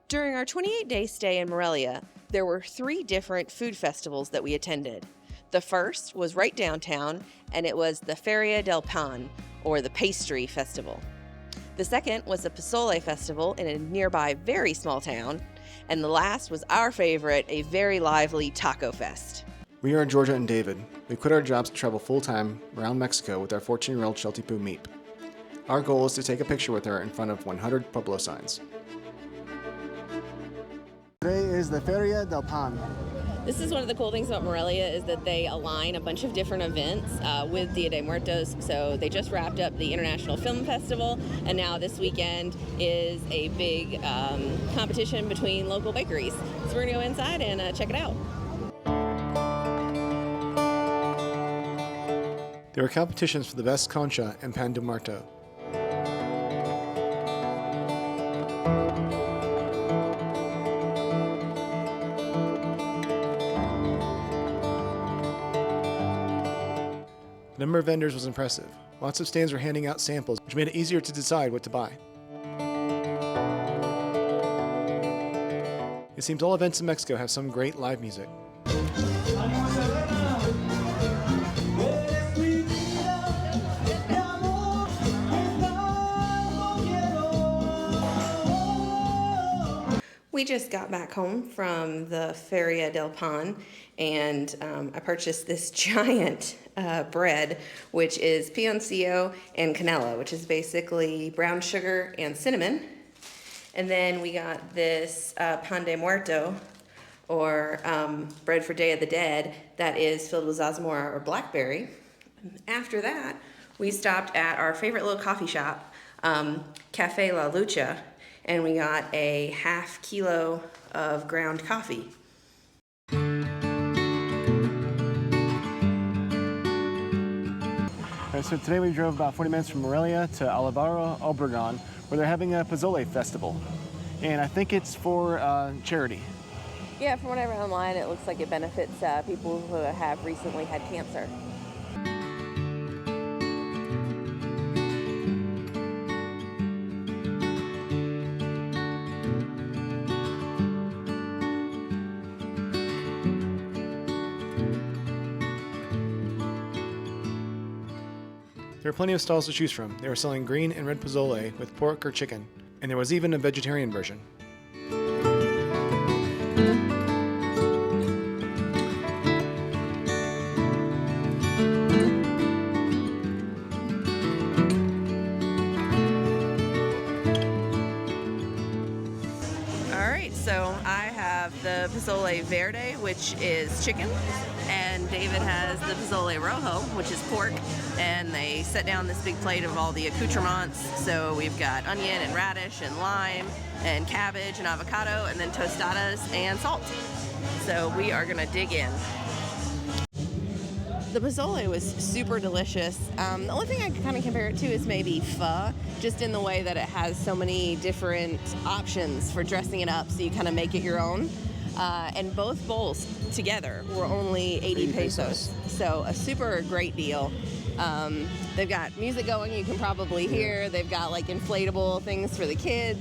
During our 28-day stay in Morelia, there were 3 different food festivals that we attended. The first was right downtown, and it was the Feria del Pan, or the Pastry Festival. The second was the Pozole Festival in a nearby very small town, and the last was our favorite, a very lively Tacofest. We are Georgia and David. We quit our jobs to travel full-time around Mexico with our 14-year-old Sheltie Poo Meep. Our goal is to take a picture with her in front of 100 Pueblo signs. Today is the Feria del Pan. This is one of the cool things about Morelia is that they align a bunch of different events with Dia de Muertos. So they just wrapped up the International Film Festival, and now this weekend is a big competition between local bakeries. So we're going to go inside and check it out. There are competitions for the best concha and pan de muerto. The number of vendors was impressive. Lots of stands were handing out samples, which made it easier to decide what to buy. It seems all events in Mexico have some great live music. We just got back home from the Feria del Pan, and I purchased this giant bread, which is piloncillo and canela, which is basically brown sugar and cinnamon. And then we got this pan de muerto, or bread for Day of the Dead, that is filled with zarzamora or blackberry. After that, we stopped at our favorite little coffee shop, Cafe La Lucha, and we got a half kilo of ground coffee. So today we drove about 40 minutes from Morelia to Alvaro Obregon, where they're having a Pozole Festival. And I think it's for charity. Yeah, from what I read online, it looks like it benefits people who have recently had cancer. There were plenty of stalls to choose from. They were selling green and red pozole with pork or chicken, and there was even a vegetarian version. Alright, so I have the Pozole Verde, which is chicken, and David has the Pozole Rojo, which is pork, and they set down this big plate of all the accoutrements. So we've got onion and radish and lime and cabbage and avocado, and then tostadas and salt. So we are gonna dig in. The pozole was super delicious. The only thing I could kind of compare it to is maybe pho, just in the way that it has so many different options for dressing it up, so you kind of make it your own. And both bowls together were only 80 pesos, so a super great deal. They've got music going, you can probably hear. They've got like inflatable things for the kids.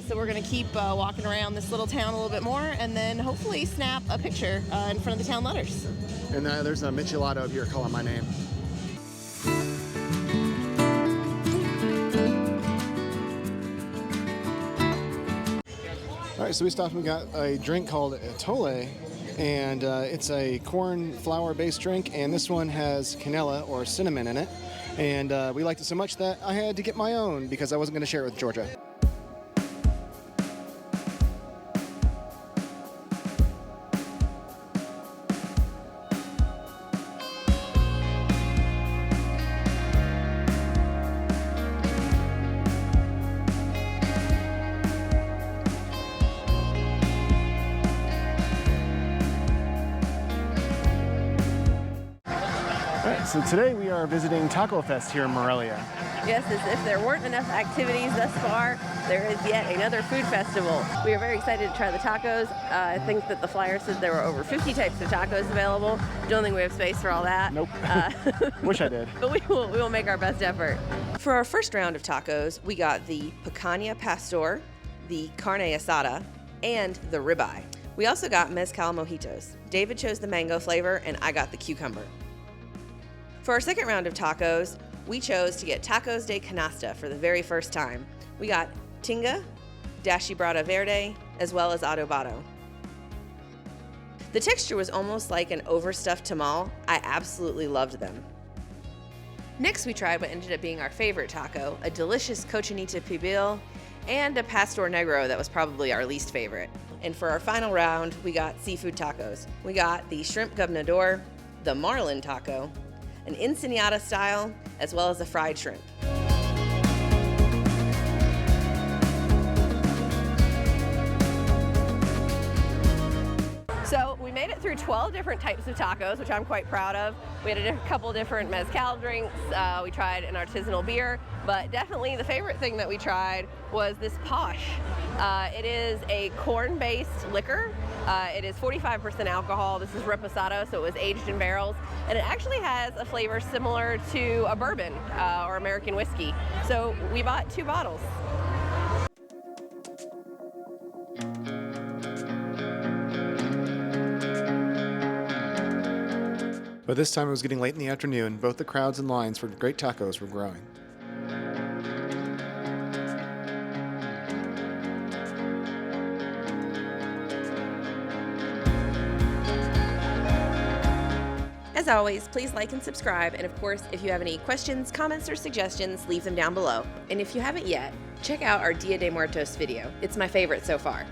So we're gonna keep walking around this little town a little bit more, and then hopefully snap a picture in front of the town letters. And there's a Michelado up here calling my name. All right, so we stopped and we got a drink called Atole, and it's a corn flour-based drink, and this one has canela or cinnamon in it. And we liked it so much that I had to get my own because I wasn't going to share it with Georgia. So today we are visiting Tacofest here in Morelia. Yes, as if there weren't enough activities thus far, there is yet another food festival. We are very excited to try the tacos. I think that the flyer said there were over 50 types of tacos available. Don't think we have space for all that. Nope. Wish I did. But we will make our best effort. For our first round of tacos, we got the picanha pastor, the carne asada, and the ribeye. We also got mezcal mojitos. David chose the mango flavor, and I got the cucumber. For our second round of tacos, we chose to get tacos de canasta for the very first time. We got tinga, dashi brada verde, as well as adobado. The texture was almost like an overstuffed tamal. I absolutely loved them. Next, we tried what ended up being our favorite taco, a delicious cochinita pibil, and a pastor negro that was probably our least favorite. And for our final round, we got seafood tacos. We got the shrimp gobernador, the marlin taco, an ensenada style, as well as a fried shrimp. So we made it through 12 different types of tacos, which I'm quite proud of. We had a couple different mezcal drinks. We tried an artisanal beer, but definitely the favorite thing that we tried was this Posh. It is a corn-based liquor. It is 45% alcohol. This is reposado, so it was aged in barrels, and it actually has a flavor similar to a bourbon or American whiskey. So we bought 2 bottles. By this time, it was getting late in the afternoon. Both the crowds and lines for great tacos were growing. As always, please like and subscribe, and of course, if you have any questions, comments, or suggestions, leave them down below. And if you haven't yet, check out our Dia de Muertos video. It's my favorite so far.